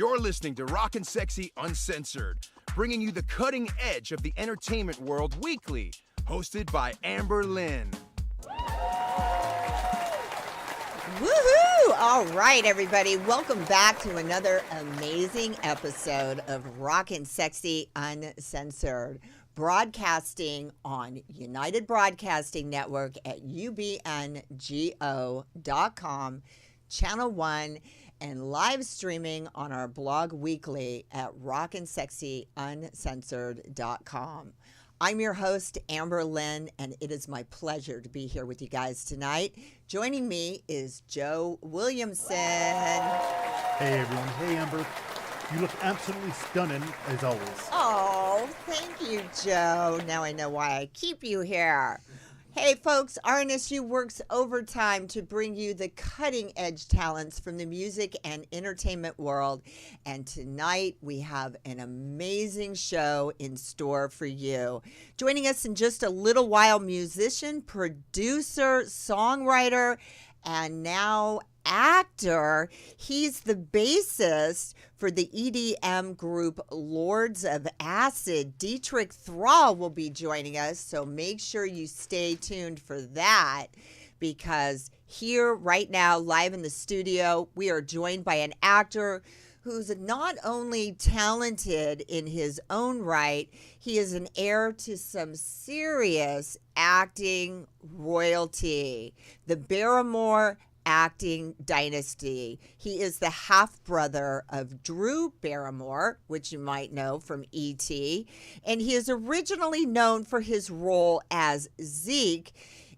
You're listening to Rock-N-Sexxxy UnCensored, bringing you the cutting edge of the entertainment world weekly, hosted by Lynn. Woohoo! All right, everybody. Welcome back to another amazing episode of Rock-N-Sexxxy UnCensored, broadcasting on United Broadcasting Network at ubngo.com, Channel 1, and live streaming on our blog weekly at rockandSexxyUncensored.com. I'm your host, Lynn, and it is my pleasure to be here with you guys tonight. Joining me is Joe Williamson. Hey, everyone. Hey, Amber. You look absolutely stunning, as always. Oh, thank you, Joe. Now I know why I keep you here. Hey, folks, RNSU works overtime to bring you the cutting-edge talents from the music and entertainment world. And tonight, we have an amazing show in store for you. Joining us in just a little while, musician, producer, songwriter, and now actor. He's the bassist for the EDM group Lords of Acid. Dietrich Thrall will be joining us, so make sure you stay tuned for that, because here right now, live in the studio, we are joined by an actor who's not only talented in his own right, he is an heir to some serious acting royalty. The Barrymore acting dynasty. He is the half-brother of Drew Barrymore, which you might know from E.T., and he is originally known for his role as Zeke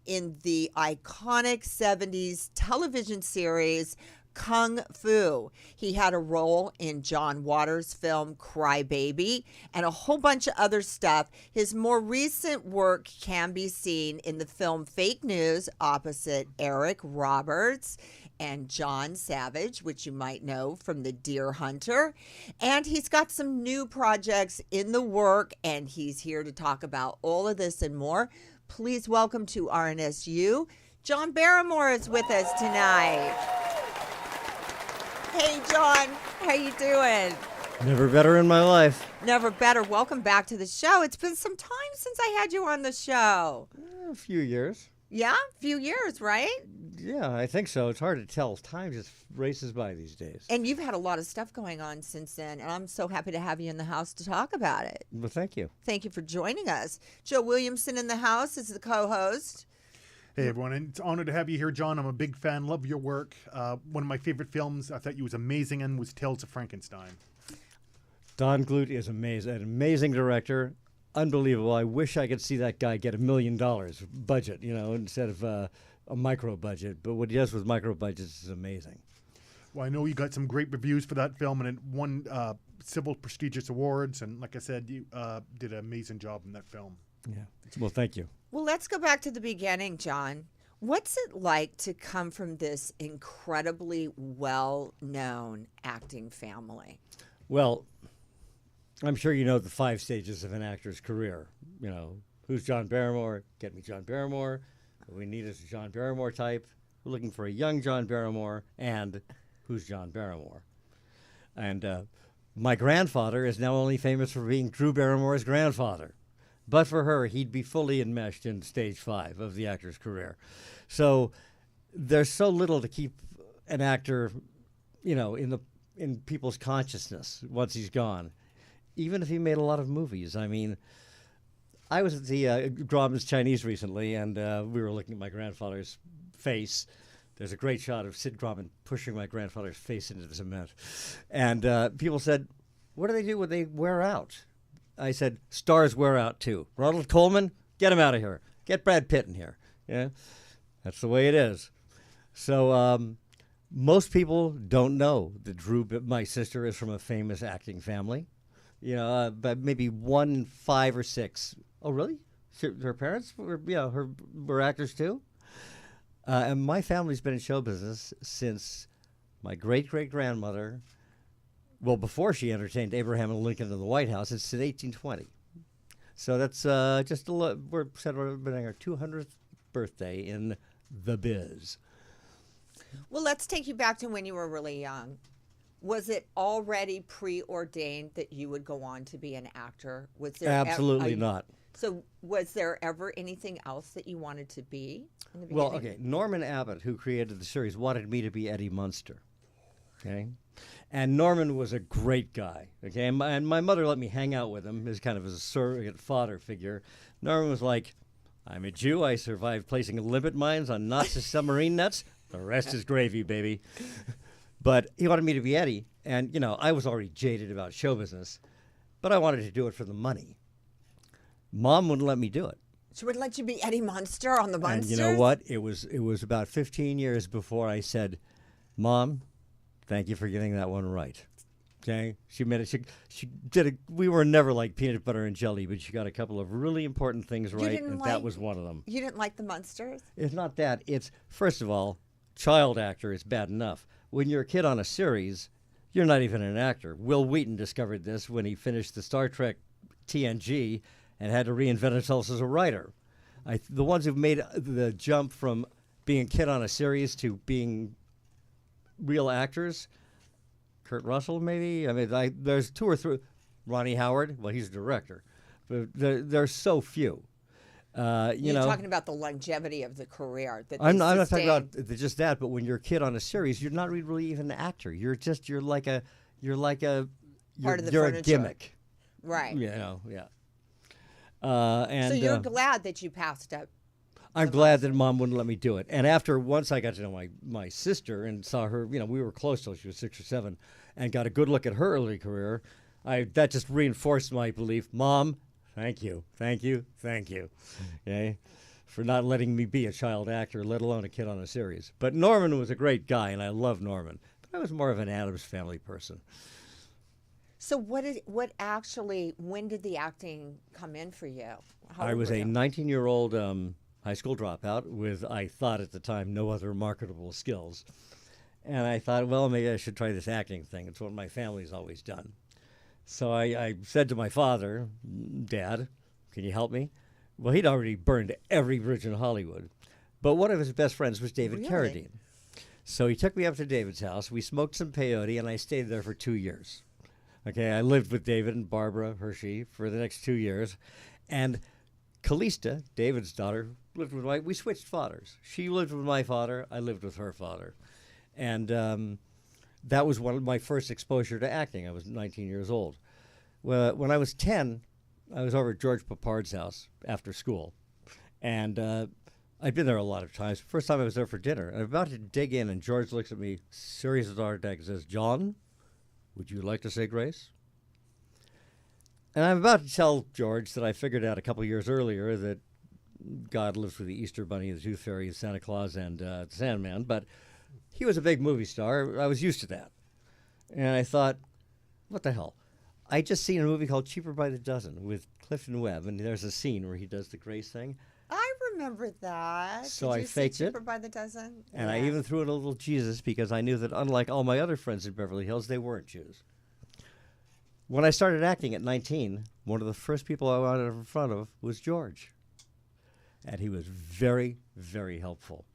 in the iconic 70s television series Kung Fu. He had a role in John Waters' film Cry Baby and a whole bunch of other stuff. His more recent work can be seen in the film Fake News opposite Eric Roberts and John Savage, which you might know from The Deer Hunter. And he's got some new projects in the work, and he's here to talk about all of this and more. Please welcome to RNSU, John Barrymore is with us tonight. Hey, John, how you doing? Never better in my life. Never better. Welcome back to the show. It's been some time since I had you on the show. A few years. Yeah, a few years, right? Yeah, I think so. It's hard to tell. Time just races by these days. And you've had a lot of stuff going on since then, and I'm so happy to have you in the house to talk about it. Well, thank you. Thank you for joining us. Joe Williamson in the house is the co-host. Hey, everyone. And it's an honor to have you here, John. I'm a big fan. Love your work. One of my favorite films I thought you was amazing in was Tales of Frankenstein. Don Bluth is amazing. An amazing director. Unbelievable. I wish I could see that guy get $1 million budget, instead of a micro budget. But what he does with micro budgets is amazing. Well, I know you got some great reviews for that film, and it won several prestigious awards. And like I said, you did an amazing job in that film. Yeah. Well, thank you. Well, let's go back to the beginning, John. What's it like to come from this incredibly well-known acting family? Well, I'm sure you know the 5 stages of an actor's career. Who's John Barrymore? Get me John Barrymore. What we need is a John Barrymore type. We're looking for a young John Barrymore. And who's John Barrymore? And my grandfather is now only famous for being Drew Barrymore's grandfather. But for her, he'd be fully enmeshed in stage 5 of the actor's career. So there's so little to keep an actor, in people's consciousness once he's gone, even if he made a lot of movies. I mean, I was at the Grauman's Chinese recently, and we were looking at my grandfather's face. There's a great shot of Sid Grauman pushing my grandfather's face into the cement. And people said, what do they do when they wear out? I said, stars wear out too. Ronald Coleman, get him out of here. Get Brad Pitt in here. Yeah, that's the way it is. So most people don't know that Drew, my sister, is from a famous acting family. But maybe 1 in 5 or 6. Oh, really? Her parents were actors too? And my family's been in show business since my great-great-grandmother. Well, before she entertained Abraham and Lincoln in the White House, it's in 1820. So that's we're celebrating our 200th birthday in the biz. Well, let's take you back to when you were really young. Was it already preordained that you would go on to be an actor? Was there Absolutely not. So was there ever anything else that you wanted to be in the beginning? Well, okay. Norman Abbott, who created the series, wanted me to be Eddie Munster. Okay, and Norman was a great guy. Okay, and my mother let me hang out with him as kind of a surrogate father figure. Norman was like, "I'm a Jew. I survived placing limit mines on Nazi submarine nets. The rest is gravy, baby." But he wanted me to be Eddie, and I was already jaded about show business, but I wanted to do it for the money. Mom wouldn't let me do it. She would let you be Eddie Munster on the Munsters? And you know what? It was about 15 years before I said, "Mom, thank you for getting that one right." Okay? She made it. She did it. We were never like peanut butter and jelly, but she got a couple of really important things right, and that was one of them. You didn't like the Munsters? It's not that. It's, first of all, child actor is bad enough. When you're a kid on a series, you're not even an actor. Will Wheaton discovered this when he finished the Star Trek TNG and had to reinvent himself as a writer. The ones who've made the jump from being a kid on a series to being real actors, Kurt Russell maybe. I mean, there's two or three. Ronnie Howard, well, he's a director, but there's so few. You're talking about the longevity of the career. I'm not talking about just that, but when you're a kid on a series, you're not really even an actor. You're a gimmick, right? Yeah. So you're glad that you passed up. I'm glad that Mom wouldn't let me do it. And once I got to know my sister and saw her, we were close till she was 6 or 7, and got a good look at her early career, that just reinforced my belief. Mom, thank you, okay, for not letting me be a child actor, let alone a kid on a series. But Norman was a great guy, and I love Norman. But I was more of an Addams Family person. So when did the acting come in for you? I was a 19-year-old high school dropout with, I thought at the time, no other marketable skills. And I thought, well, maybe I should try this acting thing. It's what my family's always done. So I said to my father, "Dad, can you help me?" Well, he'd already burned every bridge in Hollywood. But one of his best friends was David Carradine. So he took me up to David's house. We smoked some peyote, and I stayed there for 2 years. Okay, I lived with David and Barbara Hershey for the next 2 years. And Callista, David's daughter, lived with we switched fathers. She lived with my father. I lived with her father. And that was one of my first exposure to acting. I was 19 years old. Well, when I was 10, I was over at George Papard's house after school. And I'd been there a lot of times. First time I was there for dinner. And I'm about to dig in, and George looks at me, serious as a heart attack, and says, "John, would you like to say grace?" And I'm about to tell George that I figured out a couple years earlier that God lives with the Easter Bunny, the Tooth Fairy, Santa Claus, and the Sandman. But he was a big movie star. I was used to that. And I thought, what the hell? I just seen a movie called Cheaper by the Dozen with Clifton Webb, and there's a scene where he does the grace thing. I remember that. So Did I you faked see it. Cheaper by the Dozen? And I even threw in a little Jesus because I knew that unlike all my other friends in Beverly Hills, they weren't Jews. When I started acting at 19, one of the first people I wanted in front of was George. And he was very, very helpful.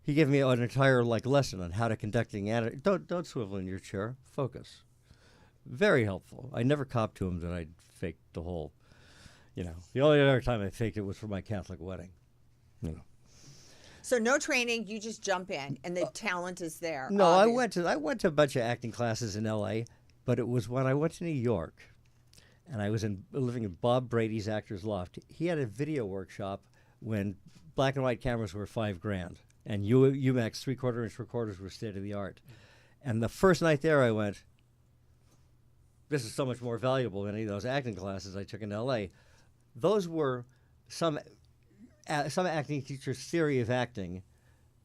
He gave me an entire lesson on how to conducting don't swivel in your chair. Focus. Very helpful. I never copped to him that I'd faked the whole, The only other time I faked it was for my Catholic wedding. So no training, you just jump in, and the talent is there. No, I went to a bunch of acting classes in L.A., but it was when I went to New York, and I was living in Bob Brady's Actors Loft. He had a video workshop when black and white cameras were $5,000, and UMax 3/4-inch recorders were state of the art. And the first night there, I went, "This is so much more valuable than any of those acting classes I took in L.A." Those were some acting teacher's theory of acting,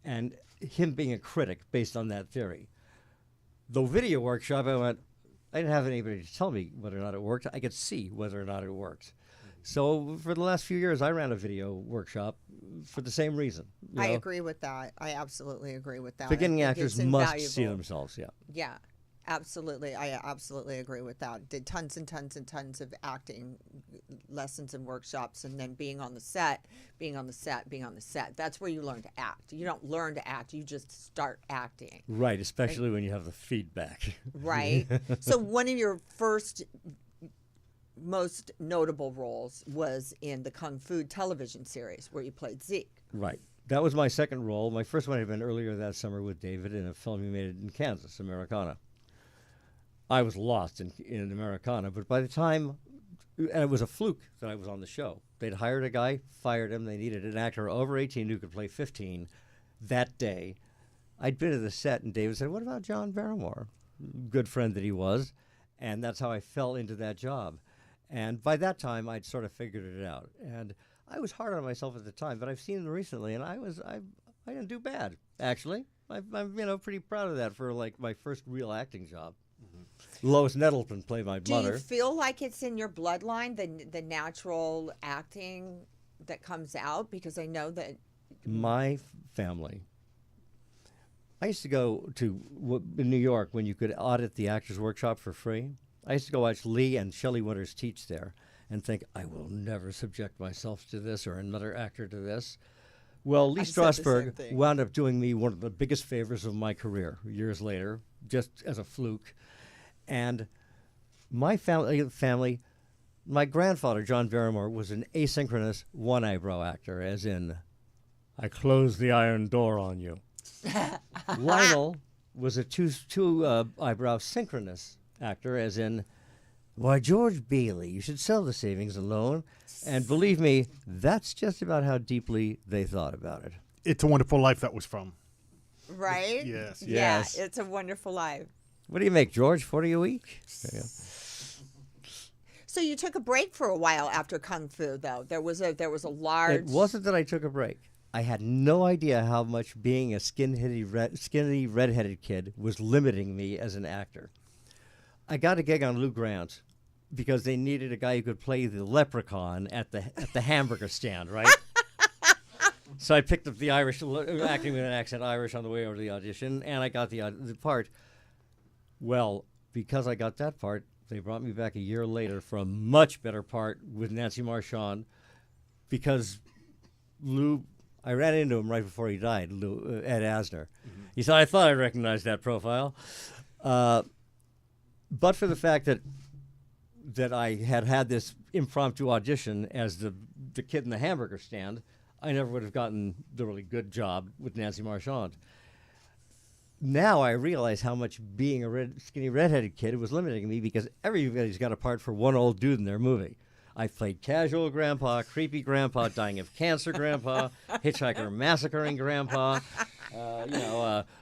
and him being a critic based on that theory. The video workshop, I didn't have anybody to tell me whether or not it worked. I could see whether or not it worked. So for the last few years, I ran a video workshop for the same reason. I agree with that. I absolutely agree with that. Beginning actors must see themselves, Yeah. Absolutely. I absolutely agree with that. Did tons and tons and tons of acting lessons and workshops, and then being on the set. That's where you learn to act. You don't learn to act, you just start acting. Right, especially when you have the feedback. Right. So one of your first most notable roles was in the Kung Fu television series where you played Zeke. Right. That was my second role. My first one had been earlier that summer with David in a film he made in Kansas, Americana. I was lost in Americana, but by the time, and it was a fluke that I was on the show. They'd hired a guy, fired him. They needed an actor over 18 who could play 15 that day. I'd been at the set, and David said, "What about John Barrymore?" Good friend that he was, and that's how I fell into that job. And by that time, I'd sort of figured it out. And I was hard on myself at the time, but I've seen him recently, and I didn't do bad, actually. I'm pretty proud of that for like my first real acting job. Lois Nettleton played my mother. Do you feel like it's in your bloodline, the natural acting that comes out? Because I know that My family. I used to go to in New York when you could audit the Actors Workshop for free. I used to go watch Lee and Shelley Winters teach there and think, I will never subject myself to this or another actor to this. Well, Lee Strasberg wound up doing me one of the biggest favors of my career years later, just as a fluke. And my family, my grandfather, John Barrymore, was an asynchronous one-eyebrow actor, as in, I close the iron door on you. Lionel was a two-eyebrow synchronous actor, as in, why, George Bailey, you should sell the savings and loan. And believe me, that's just about how deeply they thought about it. It's a Wonderful Life that was from. right? Yes. Yeah, Yes. It's a Wonderful Life. What do you make, George? 40 a week? Yeah. So you took a break for a while after Kung Fu, though. There was a large. It wasn't that I took a break. I had no idea how much being a skinny redheaded kid was limiting me as an actor. I got a gig on Lou Grant because they needed a guy who could play the leprechaun at the hamburger stand, right? So I picked up the Irish, acting with an accent Irish on the way over to the audition, and I got the part. Well, because I got that part, they brought me back a year later for a much better part with Nancy Marchand, because Lou, I ran into him right before he died, Ed Asner. Mm-hmm. He said, I thought I recognized that profile. But for the fact that I had this impromptu audition as the kid in the hamburger stand, I never would have gotten the really good job with Nancy Marchand. Now I realize how much being a skinny redheaded kid was limiting me, because everybody's got a part for one old dude in their movie. I played casual grandpa, creepy grandpa, dying of cancer grandpa, hitchhiker massacring grandpa,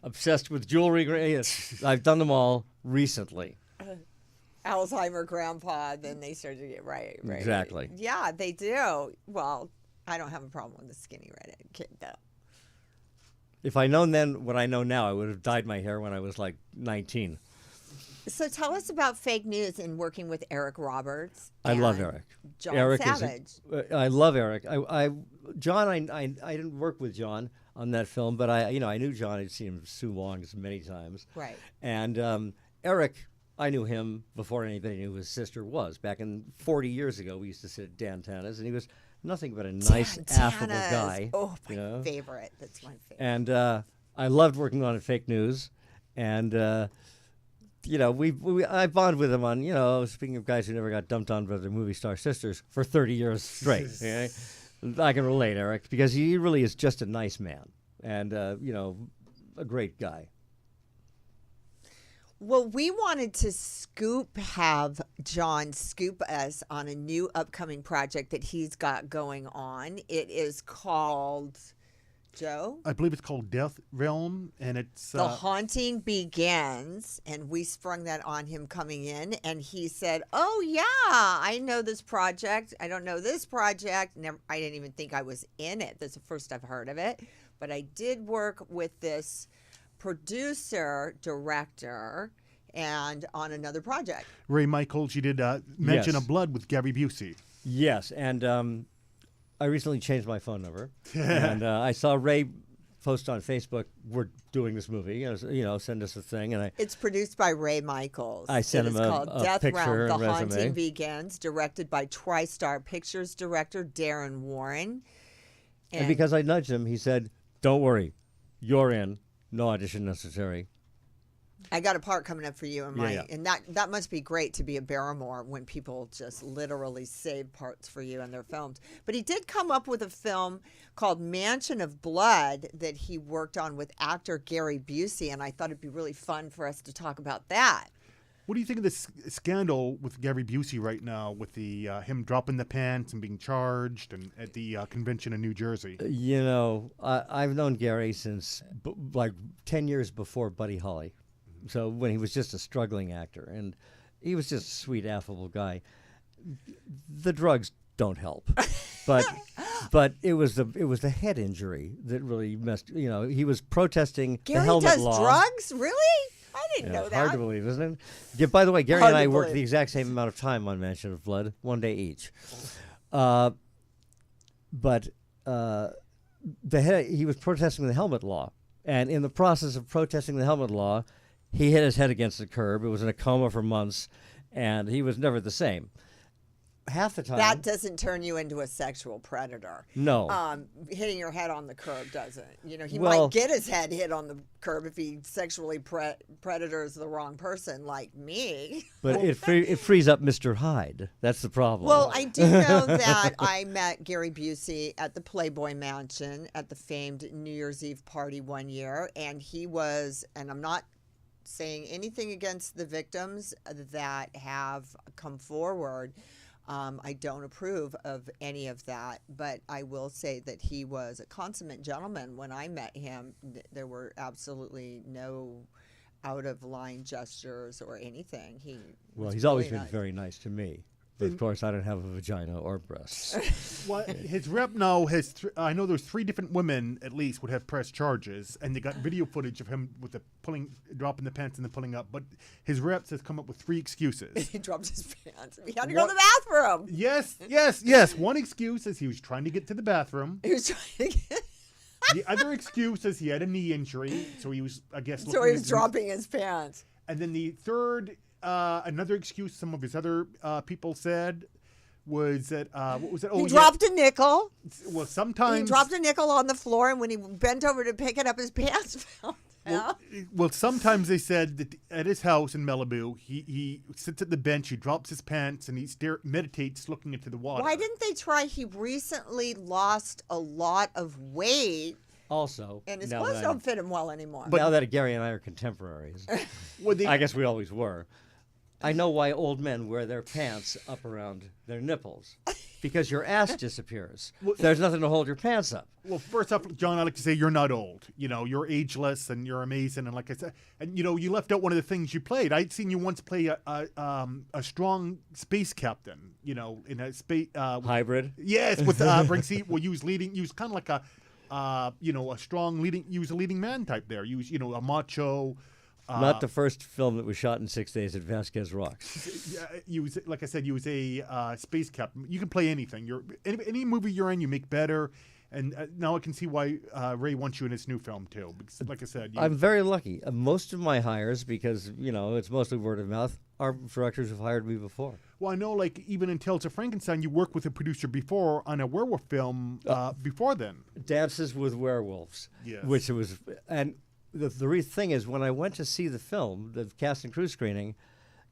obsessed with jewelry. Yes, I've done them all recently. Alzheimer grandpa, then they started to get right. Exactly. Yeah, they do. Well, I don't have a problem with the skinny redhead kid, though. If I'd known then what I know now, I would have dyed my hair when I was like 19. So tell us about fake news and working with Eric Roberts. I love Eric. John Eric Savage. I love Eric. I didn't work with John on that film, but I knew John. I'd seen him Sue Longs many times. Right. And Eric, I knew him before anybody knew who his sister was. Back in 40 years ago, we used to sit at Dan Tana's, and he was nothing but a nice, affable guy. Oh, my favorite. That's my favorite. And I loved working on Fake News, and I bond with him on, speaking of guys who never got dumped on by their movie star sisters for 30 years straight. Okay? I can relate, Eric, because he really is just a nice man and, a great guy. Well, we wanted to have John scoop us on a new upcoming project that he's got going on. It is called, Joe? I believe it's called Death Realm, and it's... The Haunting Begins, and we sprung that on him coming in, and he said, oh, yeah, I know this project. I don't know this project. I didn't even think I was in it. That's the first I've heard of it. But I did work with this producer, director, and on another project. Ray Michaels, you did Mention Yes. of Blood with Gary Busey. Yes, and I recently changed my phone number, and I saw Ray post on Facebook, we're doing this movie. Send us a thing, and It's produced by Ray Michaels. I sent him It's a called Death picture Realm: and The resume. Haunting Begins, directed by TriStar Pictures director Darren Warren. And because I nudged him, he said, "Don't worry, you're in. No audition necessary." I got a part coming up for you and Yeah. and that must be great to be a Barrymore when people just literally save parts for you in their films. But he did come up with a film called Mansion of Blood that he worked on with actor Gary Busey, and I thought it'd be really fun for us to talk about that. What do you think of this scandal with Gary Busey right now, with the him dropping the pants and being charged, and at the convention in New Jersey? I've known Gary since like 10 years before Buddy Holly. So when he was just a struggling actor, and he was just a sweet, affable guy. The drugs don't help, but it was the head injury that really messed. He was protesting Gary the helmet does law. drugs? Really? I didn't know It's that. hard to believe, isn't it? Yeah, by the way, Gary Hard and I to worked believe. the exact same amount of time on Mansion of Blood, 1 day each. But he was protesting the helmet law, and in the process of protesting the helmet law, he hit his head against the curb. It was in a coma for months, and he was never the same. Half the time, That doesn't turn you into a sexual predator. no. Hitting your head on the curb doesn't. He Well- might get his head hit on the curb if he sexually predators the wrong person like me. But it frees up Mr. Hyde. That's the problem. Well, I do know that I met Gary Busey at the Playboy Mansion at the famed New Year's Eve party one year, and he was, and I'm not saying anything against the victims that have come forward. I don't approve of any of that, but I will say that he was a consummate gentleman. When I met him, there were absolutely no out-of-line gestures or anything. He's always really been nice. very nice to me. But of course, I don't have a vagina or breasts. Well, his rep now has. I know there's 3 different women at least would have pressed charges, and they got video footage of him with the dropping the pants and then pulling up. But his reps has come up with 3 excuses. He dropped his pants. He had to go to the bathroom. Yes. One excuse is he was trying to get to the bathroom. He was trying to get... The other excuse is he had a knee injury, so he was, I guess. So looking he at was his- dropping his pants. And then the third, another excuse some of his other people said was that what was it? He dropped a nickel. Well, sometimes He dropped a nickel on the floor, and when he bent over to pick it up, his pants fell down. Well, sometimes they said that at his house in Malibu, he sits at the bench, he drops his pants, and he meditates looking into the water. Why didn't they try? He recently lost a lot of weight, Also, and his now clothes that don't fit him well anymore. now that Gary and I are contemporaries, Well, I guess we always were. I know why old men wear their pants up around their nipples. Because your ass disappears. There's nothing to hold your pants up. Well, first off, John, I like to say you're not old. You're ageless and you're amazing. And like I said, and you left out one of the things you played. I'd seen you once play a strong space captain. In a space Hybrid. Yes, with Brinksy. Well, you was kind of like a strong leading. You was a leading man type there. You was a macho. Not the first film that was shot in 6 days at Vasquez Rocks. You was, like I said, you was a space captain. You can play anything. Any movie you're in, you make better. And now I can see why Ray wants you in his new film too. Because, like I said, I'm very lucky. Most of my hires, because it's mostly word of mouth, are directors who've hired me before. Well, I know, like even in Tales of Frankenstein, you worked with a producer before on a werewolf film. Before then, Dances with Werewolves. Yes. Which it was, and the thing is, when I went to see the film, the cast and crew screening,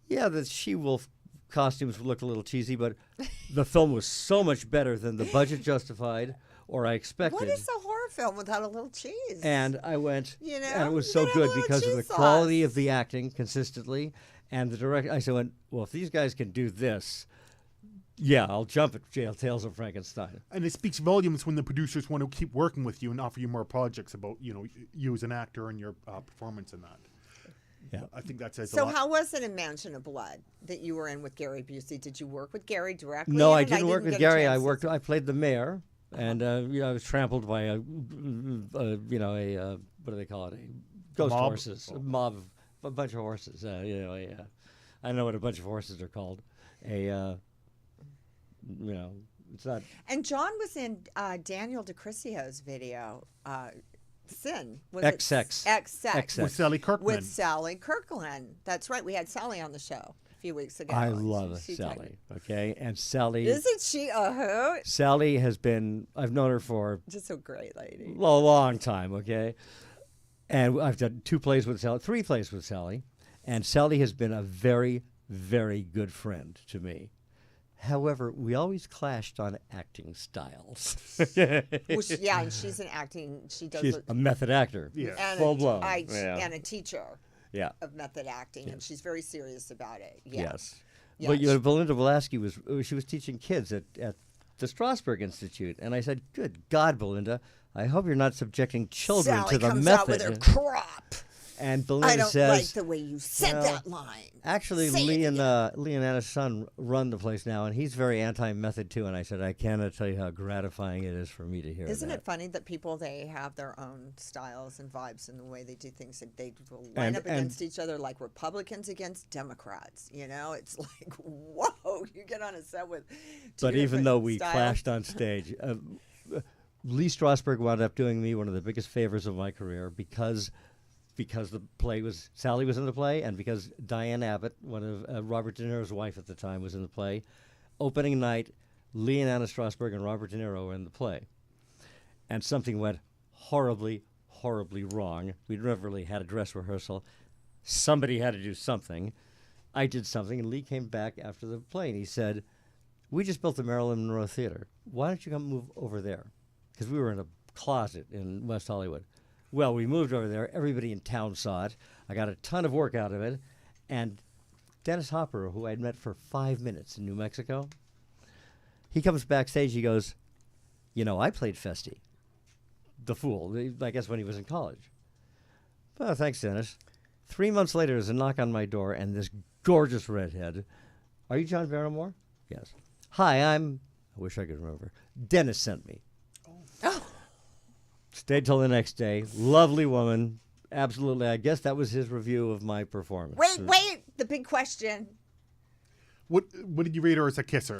the she-wolf costumes looked a little cheesy, but the film was so much better than the budget justified or I expected. What is a horror film without a little cheese? And I went, You know, and it was you so gotta have good a little because of the cheese quality sauce. of the acting consistently, and the director. I said, well, if these guys can do this, I'll jump at Tales of Frankenstein. and it speaks volumes when the producers want to keep working with you and offer you more projects about you as an actor and your performance in that. Yeah. I think that says a So lot. how was it in Mansion of Blood that you were in with Gary Busey? Did you work with Gary directly? No, in I it? didn't work with get a Gary. chance to- I played the mayor, and I was trampled by a what do they call it? Ghost mob? horses, a mob, a bunch of horses. I know what a bunch of horses are called. It's not. And John was in Daniel DiCrisio's video. Sin. Was X-Sex. it X-Sex. X-Sex. With Sally Kirkman. With Sally Kirkland. That's right. We had Sally on the show a few weeks ago. I love Sally. Okay, and Sally. Isn't she a hoot? Sally has been. I've known her for Just a great lady. a long time. Okay, and I've done 3 plays with Sally, and Sally has been a very, very good friend to me. However, we always clashed on acting styles. Well, yeah, and she's an acting. She's a method actor. Yeah. and full blown. and a teacher Yeah. of method acting, and she's very serious about it. Yeah. Yes. Yeah, But Belinda Velasquez was teaching kids at the Strasberg Institute, and I said, "Good God, Belinda, I hope you're not subjecting children Sally to the comes method." out with her crop. And Belinda I don't says, like the way you said well, that line. Actually, Say it Lee again. and Anna's son run the place now, and he's very anti-method too. And I said, I cannot tell you how gratifying it is for me to hear Isn't that. it funny that people, they have their own styles and vibes in the way they do things? Like they will line up against each other like Republicans against Democrats. You know, it's like, whoa, you get on a set with. But even though we styles. clashed on stage, Lee Strasberg wound up doing me one of the biggest favors of my career because the play was Sally was in the play, and because Diane Abbott, one of Robert De Niro's wife at the time, was in the play. Opening night, Lee and Anna Strasberg and Robert De Niro were in the play, and something went horribly, horribly wrong. We'd never really had a dress rehearsal. Somebody had to do something. I did something, and Lee came back after the play, and he said, "We just built the Marilyn Monroe Theater. Why don't you come move over there?" Because we were in a closet in West Hollywood. Well, we moved over there. Everybody in town saw it. I got a ton of work out of it. And Dennis Hopper, who I'd met for 5 minutes in New Mexico, he comes backstage. He goes, I played Feste, the fool, I guess when he was in college. Oh, thanks, Dennis. 3 months later, there's a knock on my door, and this gorgeous redhead. Are you John Barrymore? Yes. Hi, I wish I could remember. Dennis sent me. Oh. Stayed till the next day. Lovely woman. Absolutely. I guess that was his review of my performance. Wait, the big question. What did you rate her as a kisser?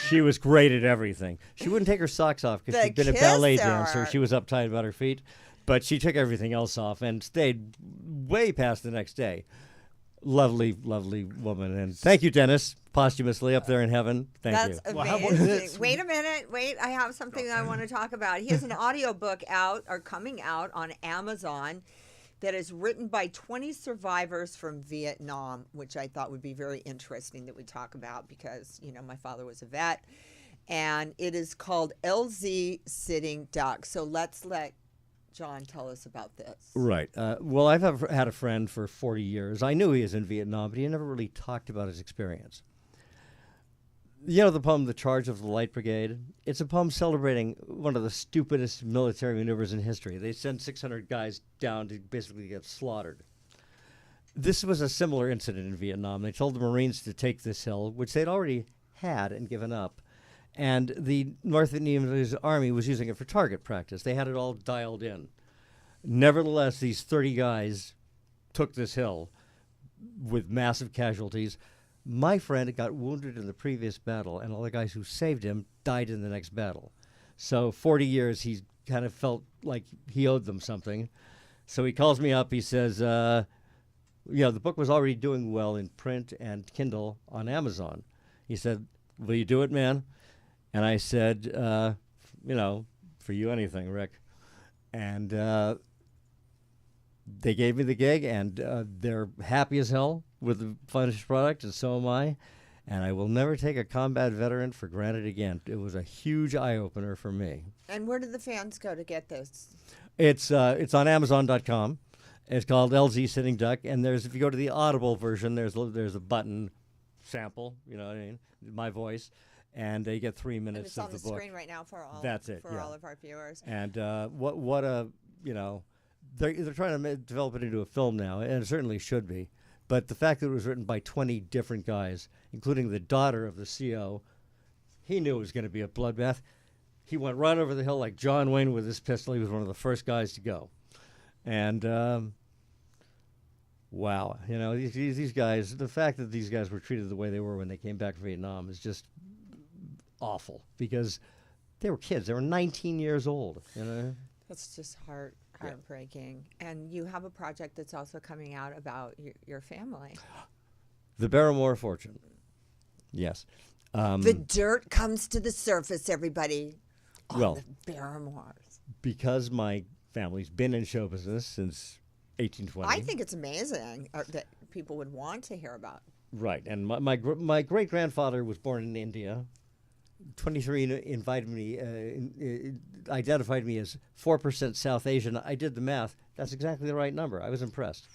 She was great at everything. She wouldn't take her socks off because The she'd been a ballet kisser. dancer. She was uptight about her feet. But she took everything else off and stayed way past the next day. Lovely, lovely woman. And thank you, Dennis, posthumously up there in heaven. Thank That's you. amazing. Well, how about this? Wait a minute. I have something I want to talk about. He has an audiobook out or coming out on Amazon that is written by 20 survivors from Vietnam, which I thought would be very interesting that we talk about because, my father was a vet. And it is called LZ Sitting Duck. So let's let John, tell us about this. Right. Well, I've had a friend for 40 years. I knew he was in Vietnam, but he never really talked about his experience. The poem, The Charge of the Light Brigade? It's a poem celebrating one of the stupidest military maneuvers in history. They sent 600 guys down to basically get slaughtered. This was a similar incident in Vietnam. They told the Marines to take this hill, which they'd already had and given up. And the North Vietnamese army was using it for target practice. They had it all dialed in. Nevertheless, these 30 guys took this hill with massive casualties. My friend got wounded in the previous battle, and all the guys who saved him died in the next battle. So 40 years, he kind of felt like he owed them something. So he calls me up. He says, the book was already doing well in print and Kindle on Amazon. He said, will you do it, man? And I said, for you anything, Rick. And they gave me the gig, and they're happy as hell with the finished product, and so am I. And I will never take a combat veteran for granted again. It was a huge eye-opener for me. And where do the fans go to get this? It's on Amazon.com. It's called LZ Sitting Duck, and if you go to the Audible version, there's a button sample, you know what I mean, my voice. And they get 3 And minutes it's of on the the book. screen right now for all. That's it, for yeah. all of our viewers. And they're trying to develop it into a film now, and it certainly should be. But the fact that it was written by 20 different guys, including the daughter of the CO, he knew it was going to be a bloodbath. He went right over the hill like John Wayne with his pistol. He was one of the first guys to go. And wow, these guys, the fact that these guys were treated the way they were when they came back from Vietnam is just awful, because they were kids. They were 19 years old, That's just heartbreaking. And you have a project that's also coming out about your family. The Barrymore fortune. Yes. The dirt comes to the surface, everybody. Well, The Barrymores. Because my family's been in show business since 1820. I think it's amazing that people would want to hear about. Right, and my great grandfather was born in India. 23 identified me as 4% South Asian. I did the math. That's exactly the right number. I was impressed.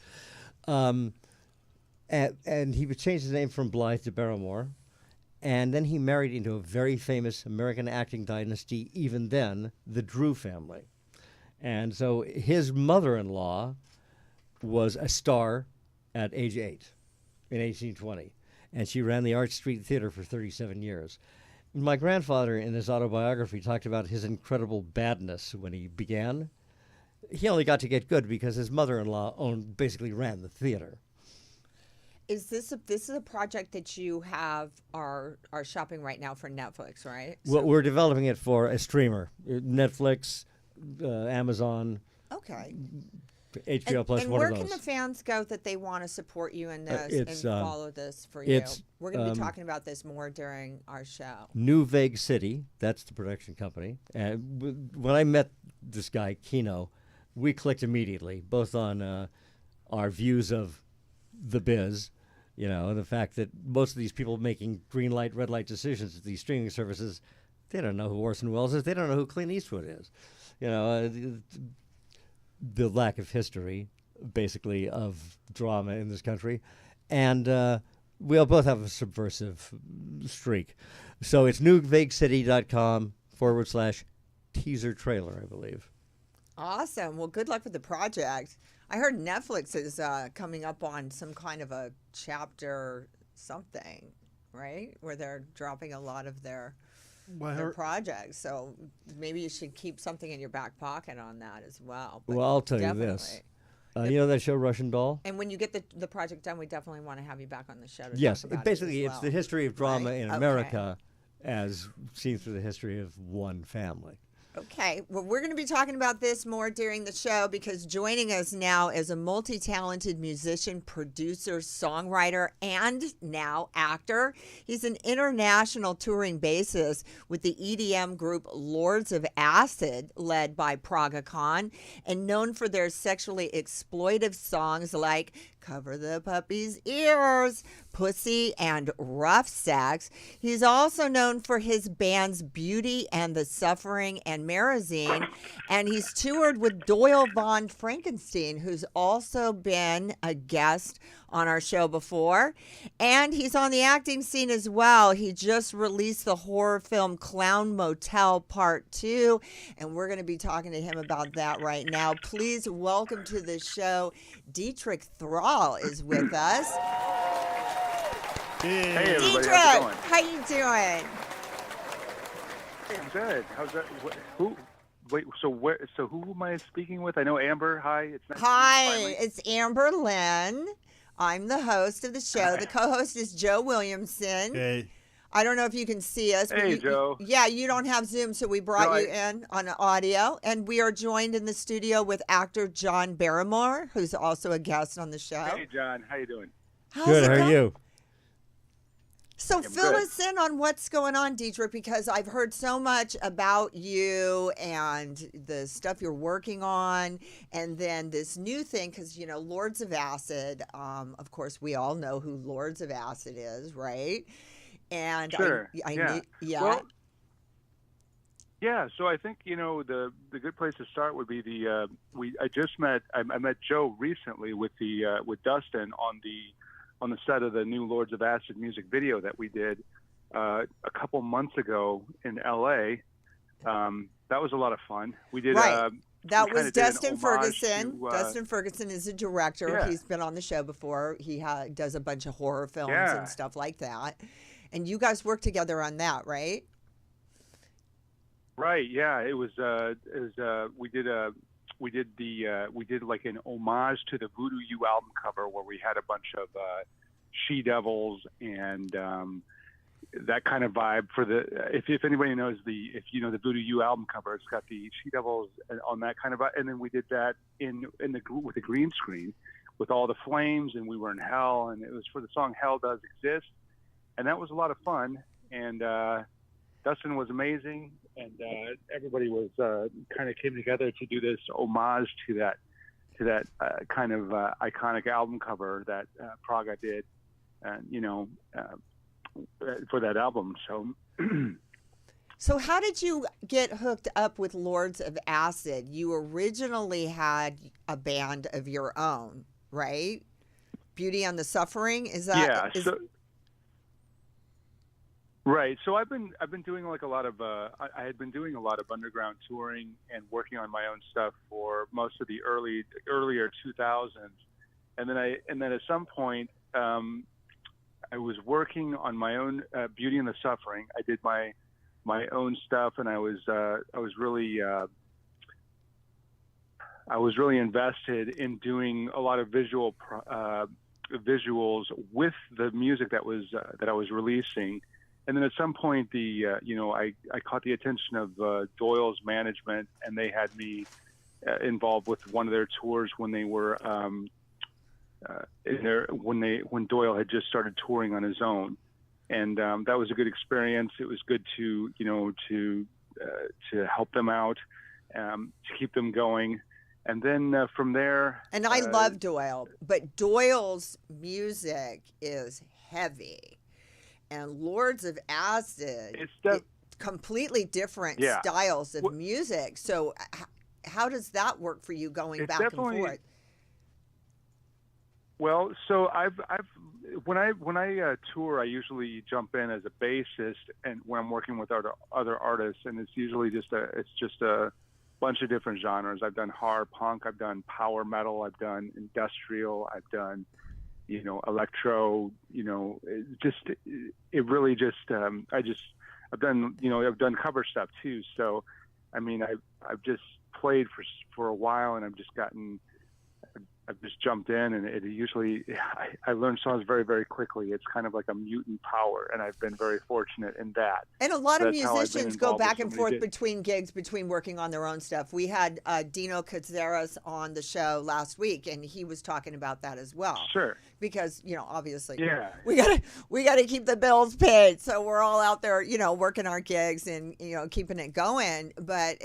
And he would change his name from Blythe to Barrymore. And then he married into a very famous American acting dynasty, even then, the Drew family. And so his mother-in-law was a star at age 8 in 1820. And she ran the Arch Street Theater for 37 years. My grandfather, in his autobiography, talked about his incredible badness when he began. He only got to get good because his mother-in-law basically ran the theater. Is this a project that you are shopping right now for Netflix, right? Well, we're developing it for a streamer, Netflix, Amazon. Okay. HBO Plus, and one where of those. can the fans go that they want to support you in this and follow this for you? It's, We're going to be talking about this more during our show. New Vague City, that's the production company. And when I met this guy, Kino, we clicked immediately, both on our views of the biz, and the fact that most of these people making green light, red light decisions at these streaming services, they don't know who Orson Welles is. They don't know who Clint Eastwood is. The lack of history, basically, of drama in this country. And we'll both have a subversive streak. So it's newvagecity.com/teaser trailer, I believe. Awesome. Well, good luck with the project. I heard Netflix is coming up on some kind of a chapter something, right? Where they're dropping a lot of their projects. So maybe you should keep something in your back pocket on that as well. But well, I'll tell you this. You know that show Russian Doll? And when you get the project done, we definitely want to have you back on the show to yes, talk about basically it as well. It's the history of drama Right? in America as seen through the history of one family. Okay, well, we're going to be talking about this more during the show because joining us now is a multi-talented musician, producer, songwriter, and now actor. He's an international touring bassist with the EDM group Lords of Acid, led by Praga Khan, and known for their sexually exploitive songs like Cover the Puppy's Ears, Pussy, and Rough Sex. He's also known for his bands Beauty and the Suffering and Marazine, and he's toured with Doyle Von Frankenstein, who's also been a guest on our show before, and he's on the acting scene as well. He just released the horror film Clown Motel Part 2, and we're going to be talking to him about that right now. Please welcome to the show, Dietrich Thrall is with us. Hey everybody, Dietrich, how's it going? how you doing? Hey, I'm good. How's that? Who? Wait. So who am I speaking with? I know Amber. Hi. It's nice to meet you Hi, finally. it's Amber Lynn. I'm the host of the show. The co-host is Joe Williamson. Hey. I don't know if you can see us. But Hey, Joe. Yeah, you don't have Zoom, so we brought No, you in on audio. And we are joined in the studio with actor John Barrymore, who's also a guest on the show. Hey, John. How you doing? How's Good, it how are going? you? So I'm fill good. us in on what's going on, Dietrich, because I've heard so much about you and the stuff you're working on, and then this new thing, because, Lords of Acid, of course, we all know who Lords of Acid is, right? And Sure. yeah. Well, yeah. So I think the good place to start would be I met Joe recently with Dustin on the set of the new Lords of Acid music video that we did a couple months ago in LA. That was a lot of fun. We did. Right. That we was kinda did an Dustin homage Ferguson. to, Dustin Ferguson is a director. Yeah. He's been on the show before. He does a bunch of horror films Yeah. and stuff like that. And you guys work together on that, right? Right. Yeah. It was. We did like an homage to the Voodoo U album cover where we had a bunch of she devils and that kind of vibe for the if anybody knows if you know the Voodoo U album cover, it's got the she devils on that kind of vibe. And then we did that with the green screen with all the flames, and we were in hell, and it was for the song Hell Does Exist, and that was a lot of fun. And Dustin was amazing, and everybody was kind of came together to do this homage to that kind of iconic album cover that Praga did, and for that album. So how did you get hooked up with Lords of Acid? You originally had a band of your own, right? Beauty and the Suffering, is that? Yeah. Right. So I've been doing like a lot of I had been doing a lot of underground touring and working on my own stuff for most of the earlier 2000s, and then at some point I was working on my own Beauty and the Suffering. I did my own stuff, and I was really invested in doing a lot of visuals with the music that I was releasing. And then at some point, I caught the attention of Doyle's management, and they had me involved with one of their tours when they were when Doyle had just started touring on his own, and that was a good experience. It was good to help them out, to keep them going, and then from there. And I love Doyle, but Doyle's music is heavy. And Lords of Acid, completely different styles of music. So how does that work for you going back and forth? Well, so when I tour, I usually jump in as a bassist, and when I'm working with other artists, and it's usually just a bunch of different genres. I've done hard punk, I've done power metal, I've done industrial, I've done electro, I've done cover stuff too. So, I mean, I've just played for a while, and I've just jumped in, and I learned songs very, very quickly. It's kind of like a mutant power, and I've been very fortunate in that. And a lot of musicians go back and forth between gigs, between working on their own stuff. We had Dino Cazares on the show last week, and he was talking about that as well. Sure. Because, obviously we gotta keep the bills paid. So we're all out there, working our gigs and, keeping it going. But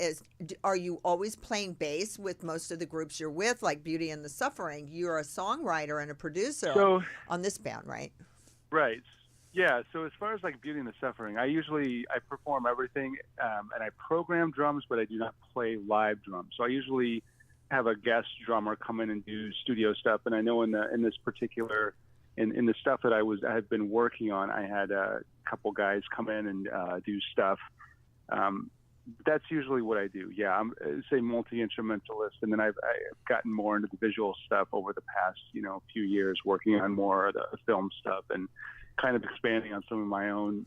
are you always playing bass with most of the groups you're with, like Beauty and the Suffering? You're a songwriter and a producer on this band, right? Right. Yeah. So as far as like Beauty and the Suffering, I perform everything, and I program drums, but I do not play live drums. So I usually have a guest drummer come in and do studio stuff. And I know in this particular in the stuff that I had been working on, I had a couple guys come in and do stuff. That's usually what I do. Yeah, I'm say multi-instrumentalist, and then I've gotten more into the visual stuff over the past few years, working on more of the film stuff and kind of expanding on some of my own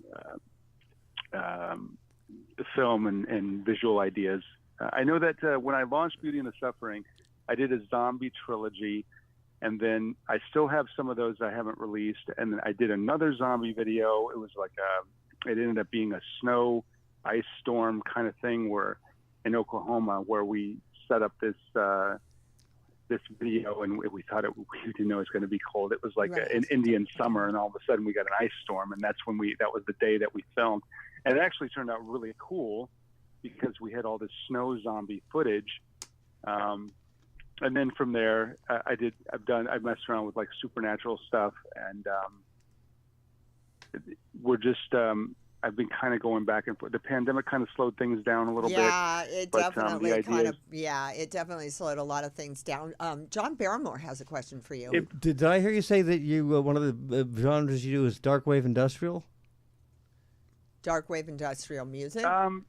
film and visual ideas. I know that when I launched Beauty and the Suffering, I did a zombie trilogy, and then I still have some of those I haven't released. And then I did another zombie video. It was like it ended up being a snow ice storm kind of thing where in Oklahoma, where we set up this video, and we thought we didn't know it was going to be cold. It was like an Indian summer, and all of a sudden we got an ice storm, and that was the day that we filmed. And it actually turned out really cool because we had all this snow zombie footage. And then from there, I've messed around with like supernatural stuff, and we're just, I've been kind of going back and forth. The pandemic kind of slowed things down a little bit. Yeah, it definitely it definitely slowed a lot of things down. John Barrymore has a question for you. Did I hear you say that you one of the genres you do is dark wave industrial? Dark wave industrial music? Cold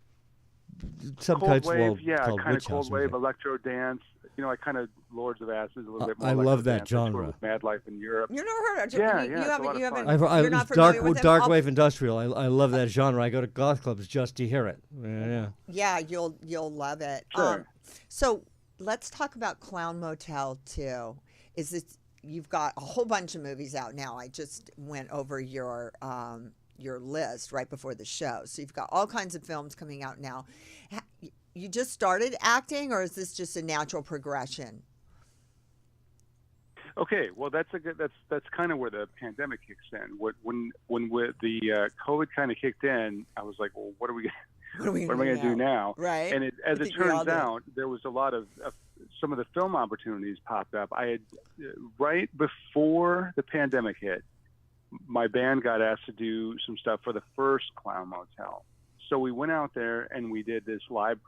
wave, kind of cold wave, electro dance. I kind of Lords of Acid a little bit more. I love that genre. With Mad Life in Europe. You never heard of it? Yeah, you haven't. You're not familiar with dark wave industrial. I love that genre. I go to goth clubs just to hear it. Yeah, you'll love it. Sure. So let's talk about Clown Motel 2. You've got a whole bunch of movies out now. I just went over your your list right before the show. So you've got all kinds of films coming out now. You just started acting, or is this just a natural progression? Okay, well, that's kind of where the pandemic kicks in. When the COVID kind of kicked in, I was like, well, what am I going to do now? Right. And as it turns out, there was a lot of some of the film opportunities popped up. I had right before the pandemic hit, my band got asked to do some stuff for the first Clown Motel. So we went out there and we did this live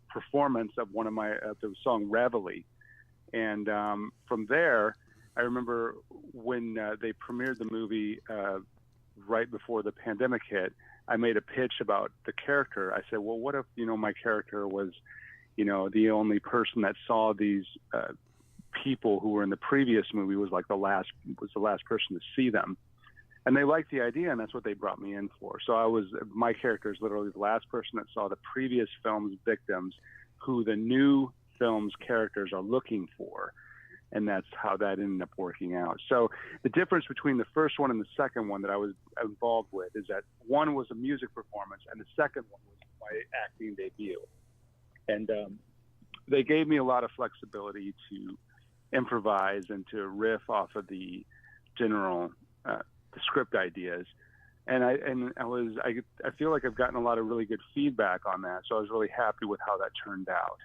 performance of one of the song Reveille. And from there, I remember when they premiered the movie right before the pandemic hit, I made a pitch about the character. I said, well, what if, my character was, the only person that saw these people who were in the previous movie was the last person to see them. And they liked the idea, and that's what they brought me in for. So my character is literally the last person that saw the previous film's victims who the new film's characters are looking for. And that's how that ended up working out. So the difference between the first one and the second one that I was involved with is that one was a music performance and the second one was my acting debut. And they gave me a lot of flexibility to improvise and to riff off of the general the script ideas. And I feel like I've gotten a lot of really good feedback on that. So I was really happy with how that turned out.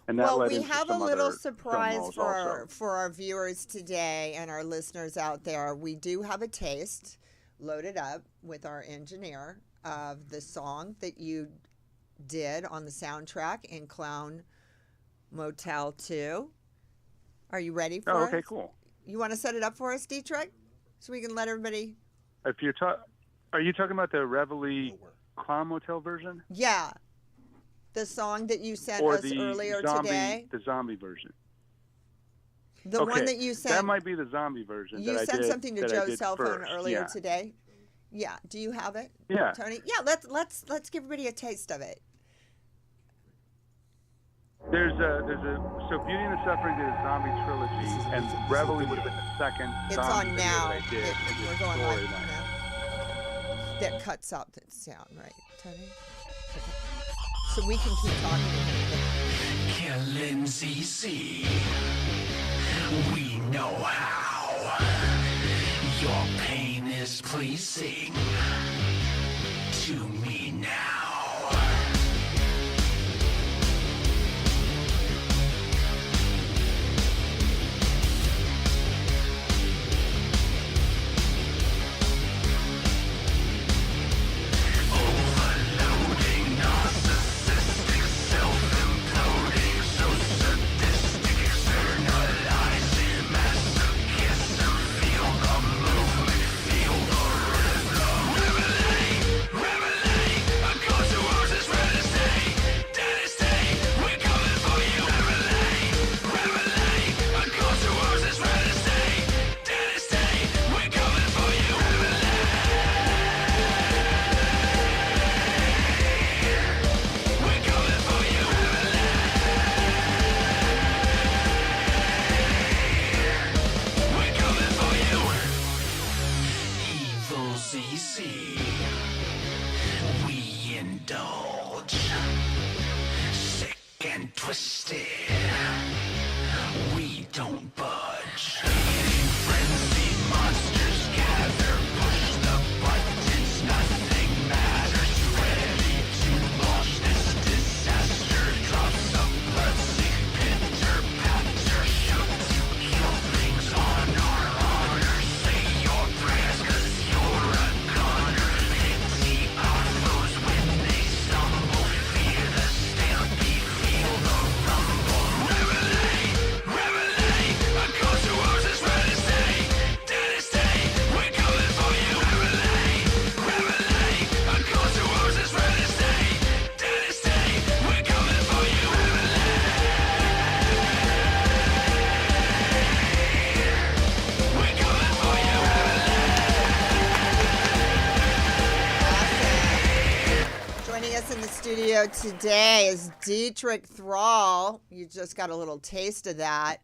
And that well, we have a little surprise for our viewers today and our listeners out there. We do have a taste loaded up with our engineer of the song that you did on the soundtrack in Clown Motel 2. Are you ready for it? Oh, okay, cool. You want to set it up for us, Dietrich? So we can let everybody... Are you talking about the Reveille Clown Motel version? Yeah. The song that you sent us earlier today? The zombie version. The one that you sent... That might be the zombie version. You sent something to Joe's cell phone earlier today? Yeah. Do you have it? Yeah. Tony? Yeah, let's give everybody a taste of it. There's so Beauty and the Suffering did a zombie trilogy, and Reveille would have been the second it's zombie on now. that I did. We're going live now. That cuts out the sound, right, Tony? Okay. So we can keep talking. Killing CC. We know how. Your pain is pleasing to me now. Today is Dietrich Thrall. You just got a little taste of that.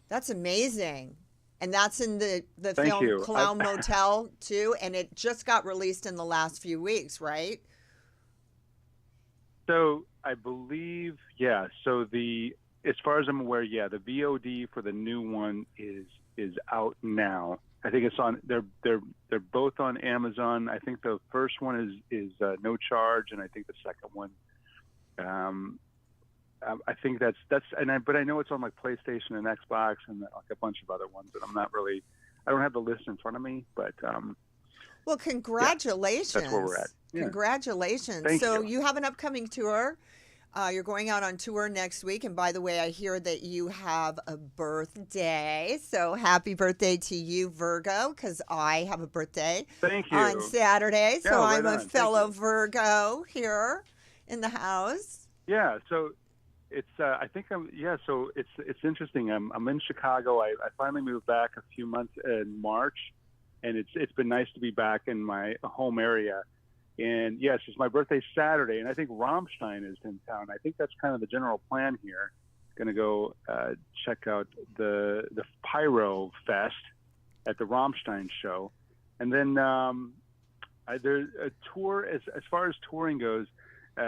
That's amazing. And that's in the Thank film you. Clown Motel too, and it just got released in the last few weeks, right? So I believe, yeah. So as far as I'm aware, yeah, the VOD for the new one is out now. I think it's on. They're both on Amazon. I think the first one is no charge, and I think the second one, I think that's but I know it's on like PlayStation and Xbox and like a bunch of other ones that I don't have the list in front of me, but well, congratulations. Yeah, that's where we're at. Yeah. Congratulations. Thank So you. you have an upcoming tour. You're going out on tour next week. And by the way, I hear that you have a birthday. So happy birthday to you, Virgo, because I have a birthday Thank you. on Saturday. So Yeah, right I'm a on. Thank fellow you. Virgo here in the house. Yeah, so it's I think so it's interesting. I'm in Chicago. I finally moved back a few months in March, and it's been nice to be back in my home area. And yes, it's my birthday Saturday, and I think Rammstein is in town. I think that's kind of the general plan here. Going to go check out the Pyro Fest at the Rammstein show, and then there's a tour. As far as touring goes,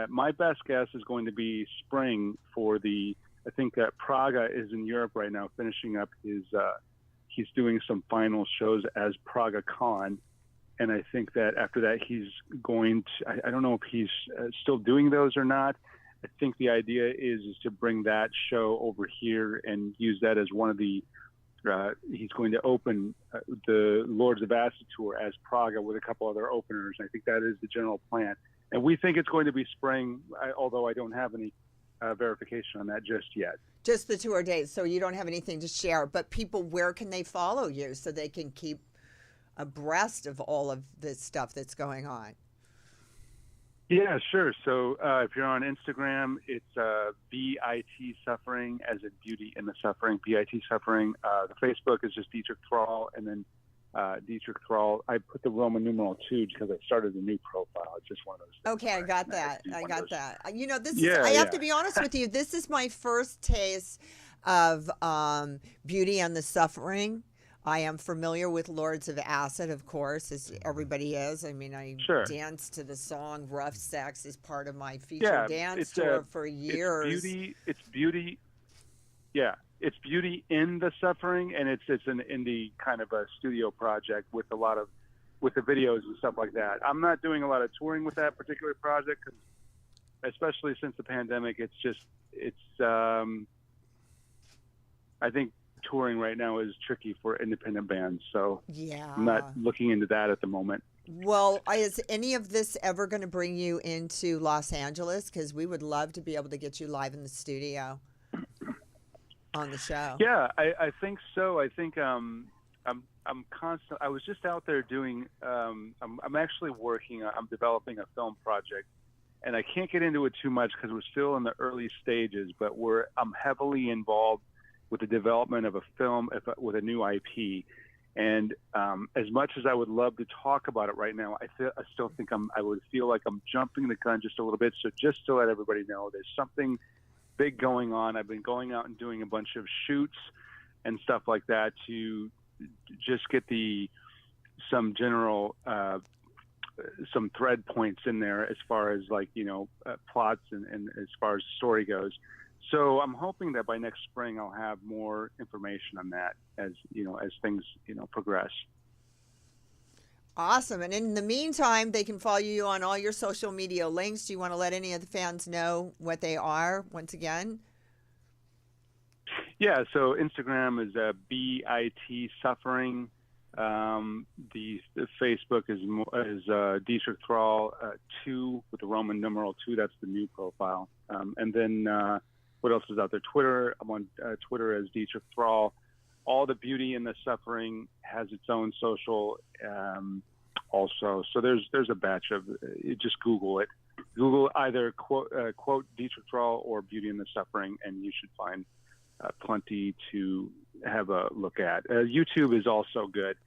my best guess is going to be spring for I think that Praga is in Europe right now, finishing up he's doing some final shows as Praga Con. And I think that after that, he's going to, I don't know if he's still doing those or not. I think the idea is to bring that show over here and use that as one of he's going to open the Lords of Acid tour as Praga with a couple other openers. I think that is the general plan. And we think it's going to be spring, although I don't have any verification on that just yet. Just the tour dates. So you don't have anything to share. But people, where can they follow you so they can keep abreast of all of this stuff that's going on? Yeah, sure. So if you're on Instagram, it's BIT Suffering, as in Beauty in the Suffering, BIT Suffering. The Facebook is just Dietrich Thrall, and then Dietrich Thrall. I put the Roman numeral 2 because I started a new profile. It's just one of those things. Okay, I got that. I got that. You know, this is, I have to be honest with you. This is my first taste of Beauty and the Suffering. I am familiar with Lords of Acid, of course, as everybody is. I mean, I danced to the song "Rough Sex" as part of my feature dance tour for years. It's beauty. Yeah, it's Beauty in the Suffering, and it's an indie kind of a studio project with the videos and stuff like that. I'm not doing a lot of touring with that particular project, 'cause especially since the pandemic. I think touring right now is tricky for independent bands, so I'm not looking into that at the moment. Well, is any of this ever going to bring you into Los Angeles? Because we would love to be able to get you live in the studio on the show. Yeah, I think so. I think I'm constant. I was just out there doing. I'm actually working. I'm developing a film project, and I can't get into it too much because we're still in the early stages. But I'm heavily involved with the development of a film with a new IP. And as much as I would love to talk about it right now, I still think I would feel like I'm jumping the gun just a little bit. So just to let everybody know, there's something big going on. I've been going out and doing a bunch of shoots and stuff like that to just get some general some thread points in there as far as plots and as far as the story goes. So I'm hoping that by next spring I'll have more information on that as things progress. Awesome. And in the meantime, they can follow you on all your social media links. Do you want to let any of the fans know what they are once again? Yeah. So Instagram is BIT Suffering. The Facebook is Dietrich Thrall 2 with the Roman numeral 2. That's the new profile. And then what else is out there? Twitter. I'm on Twitter as Dietrich Thrall. All the Beauty and the Suffering has its own social also. So there's a batch of just Google it. Google either quote Dietrich Thrall or Beauty and the Suffering, and you should find plenty to have a look at. YouTube is also good.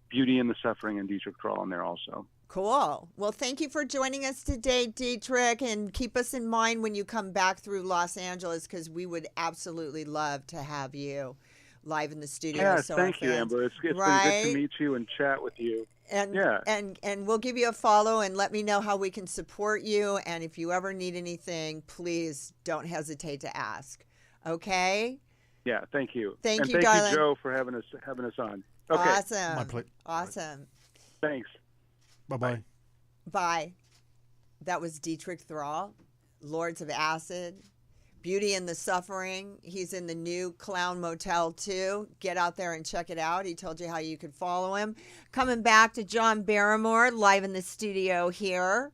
Beauty and the Suffering and Dietrich Thrall on there also. Cool. Well, thank you for joining us today, Dietrich, and keep us in mind when you come back through Los Angeles, because we would absolutely love to have you live in the studio. Yes, so thank our you, fans- Amber. It's been right? good to meet you and chat with you. And, Yeah. and we'll give you a follow and let me know how we can support you. And if you ever need anything, please don't hesitate to ask. Okay? Yeah, thank you. Thank and you, thank darling. you, Joe, for having us on. Okay. Awesome. My pleasure. Awesome. Thanks. Bye-bye. Bye. That was Dietrich Thrall, Lords of Acid, Beauty and the Suffering. He's in the new Clown Motel 2. Get out there and check it out. He told you how you could follow him. Coming back to John Barrymore, live in the studio here.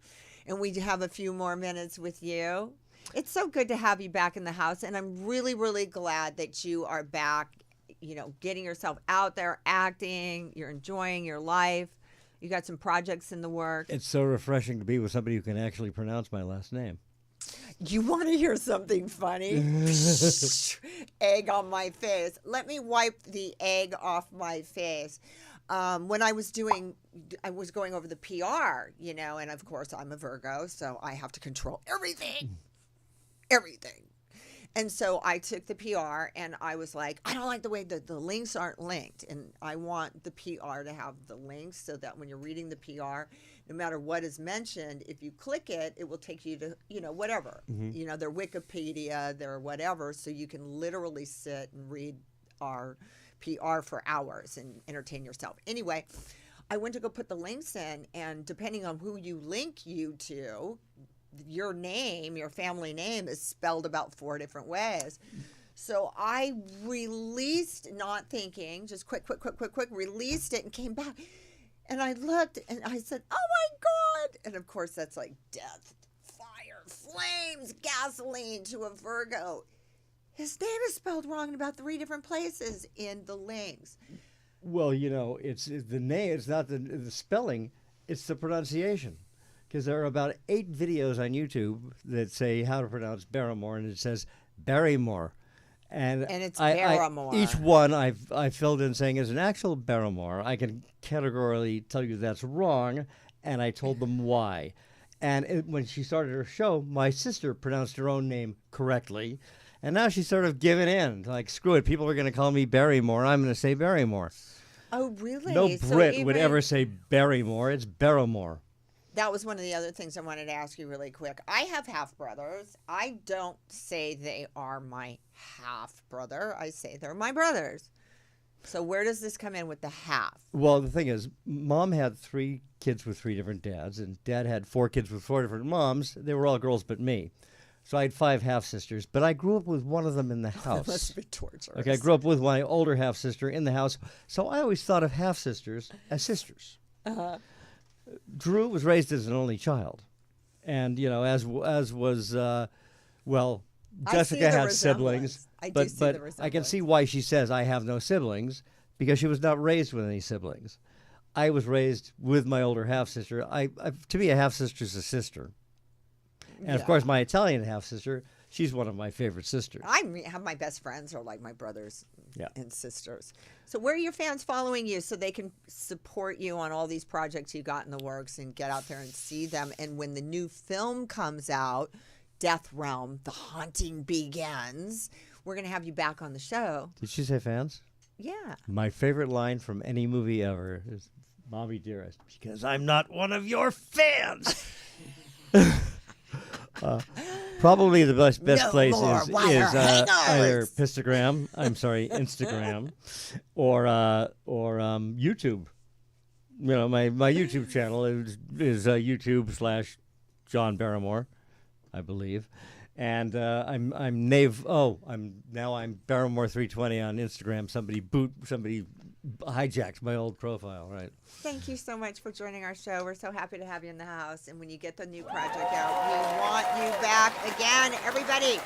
And we have a few more minutes with you. It's so good to have you back in the house. And I'm really, really glad that you are back, you know, getting yourself out there, acting. You're enjoying your life. You got some projects in the works. It's so refreshing to be with somebody who can actually pronounce my last name. You want to hear something funny? Egg on my face. Let me wipe the egg off my face. When I was going over the PR, you know, and of course I'm a Virgo, so I have to control everything. Everything. And so I took the PR and I was like, I don't like the way the links aren't linked. And I want the PR to have the links so that when you're reading the PR, no matter what is mentioned, if you click it, it will take you to, you know, whatever, you know, their Wikipedia, their whatever. So you can literally sit and read our PR for hours and entertain yourself. Anyway, I went to go put the links in, and depending on who you link you to, your name, your family name is spelled about 4 different ways. So I released, not thinking, just quick, released it and came back. And I looked and I said, oh my God. And of course, that's like death, fire, flames, gasoline to a Virgo. His name is spelled wrong in about 3 different places in the links. Well, you know, it's the name. It's not the spelling. It's the pronunciation. Because there are about 8 videos on YouTube that say how to pronounce Barrymore, and it says Barrymore. And it's Barrymore. Each one I filled in saying is an actual Barrymore. I can categorically tell you that's wrong, and I told them why. And when she started her show, my sister pronounced her own name correctly, and now she's sort of given in. Like, screw it, people are going to call me Barrymore. I'm going to say Barrymore. Oh, really? No So Brit would even- ever say Barrymore. It's Barrymore. That was one of the other things I wanted to ask you really quick. I have half brothers. I don't say they are my half brother. I say they're my brothers. So where does this come in with the half? Well, the thing is, Mom had 3 kids with 3 different dads, and Dad had 4 kids with 4 different moms. They were all girls but me. So I had 5 half-sisters, but I grew up with one of them in the house. That must be torturous. Okay, I grew up with my older half-sister in the house, so I always thought of half-sisters as sisters. Drew was raised as an only child, and you know, as was well, I see Jessica the had siblings, resemblance. I do but see but the I can resemblance. see why she says I have no siblings, because she was not raised with any siblings. I was raised with my older half sister. To me, a half sister is a sister, and of course, my Italian half sister. She's one of my favorite sisters. I have my best friends are like my brothers Yeah. and sisters. So where are your fans following you so they can support you on all these projects you got in the works and get out there and see them? And when the new film comes out, Death Realm, The Haunting Begins, we're going to have you back on the show. Did she say fans? Yeah. My favorite line from any movie ever is "Mommy Dearest," because I'm not one of your fans. Probably the best No place more is wire either hangers. Instagram, or YouTube. You know, my YouTube channel is YouTube/John Barrymore, I believe, and I'm Barrymore 320 on Instagram. Somebody hijacked my old profile, right? Thank you so much for joining our show. We're so happy to have you in the house. And when you get the new project out, we want you back again. Everybody,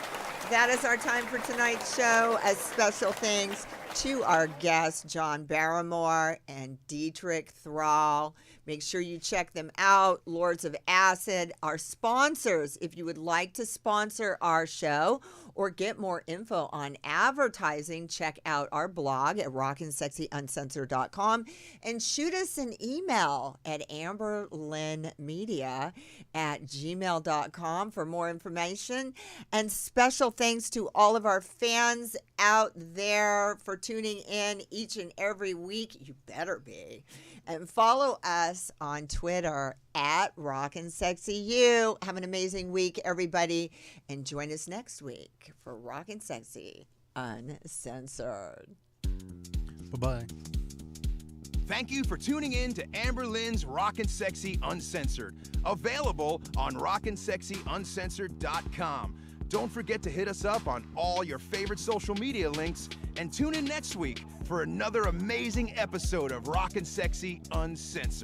that is our time for tonight's show. As special thanks to our guests, John Barrymore and Dietrich Thrall. Make sure you check them out. Lords of Acid, our sponsors. If you would like to sponsor our show or get more info on advertising, check out our blog at Rock-N-Sexxy UnCensored.com and shoot us an email at amberlynnmedia@gmail.com for more information. And special thanks to all of our fans out there for tuning in each and every week. You better be. And follow us on Twitter at Rock-N-Sexxxy. Have an amazing week, everybody. And join us next week for Rock-N-Sexxxy Uncensored. Bye-bye. Thank you for tuning in to Amber Lynn's Rock-N-Sexxxy Uncensored, available on rockandSexxyUncensored.com. Don't forget to hit us up on all your favorite social media links, and tune in next week for another amazing episode of Rock-N-Sexxxy Uncensored.